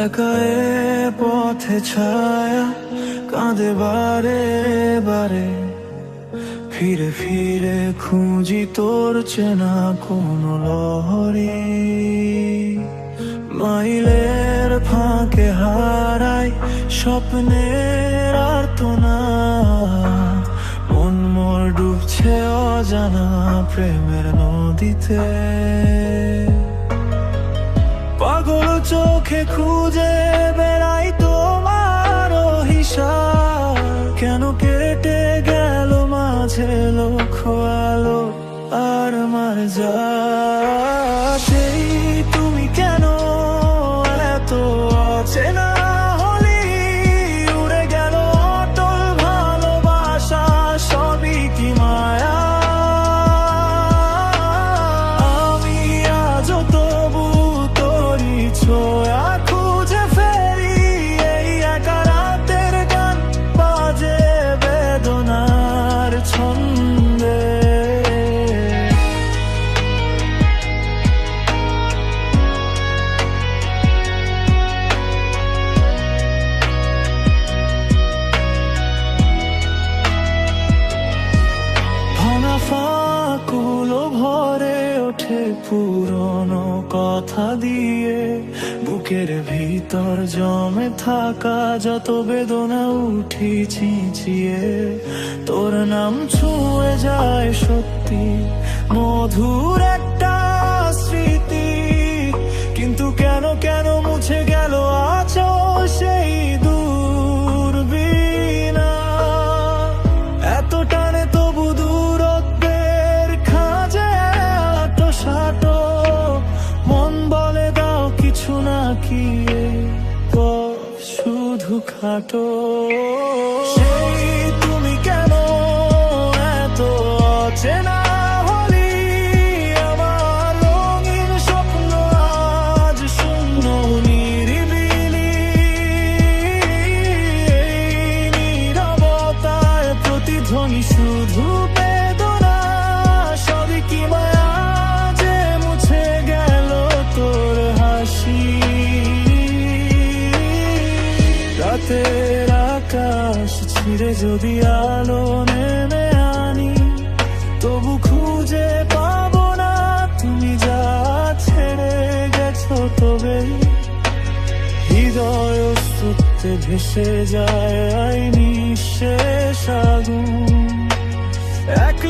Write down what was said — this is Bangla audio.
একা এ পথে ছায়া কাঁদে বারে বারে, ফিরে ফিরে খুঁজি তোর চেনা কোনো লহরে। মাইলের ফাঁকে হারাই স্বপ্নের আর্তনা, মন মোর ডুবছে অজানা প্রেমের নদীতে। পাগল চোখে খুঁজে বেড়াই তোমার হিসাব, কেন কেটে গেল মাঝে লক্ষ্য আলো আর মার যা। সেই তুমি কেন এত অচেনা হলি, উড়ে গেল অটল ভালোবাসা, সবই কি মায়া। আমি আজও তবু তোরই ছোঁয়া খুঁজে ফেরি, এই একা রাতের গান বাজে বেদনার ছন্দে। ভাঙা ফাঁকগুলো ভরে ওঠে পুরনো কথা দিয়ে, বুকের ভিতর জমে থাকা যত বেদনা উঠি ছিঁচিয়ে। তোর নাম ছুঁয়ে যায় সত্যি মধুর একটা স্মৃতি, কিন্তু কেন কেন মুছে গেল আঁচল সেই দূরবীণা। এত টানে তবু দূরত্বের খাঁজে আটো সাটো, মন বলে দাও কিছু না কি শুধু খাটো। সেই তুমি কেন এত অচেনা হলি, আমার রঙিন স্বপ্ন আজ শূন্য নিরিবিলি। নীরবতায় প্রতিধ্বনি শুধু বেদনা, সবই কি মায়া যে মুছে গেল তোর হাসি। রাতের আকাশ ছিঁড়ে যদি আলো নেমে আনি, তবু খুঁজে পাবো না তুমি যা ছেড়ে গেছো। তবে হৃদয় সত্যে ভেসে যায় নিঃশেষ আগুন, এক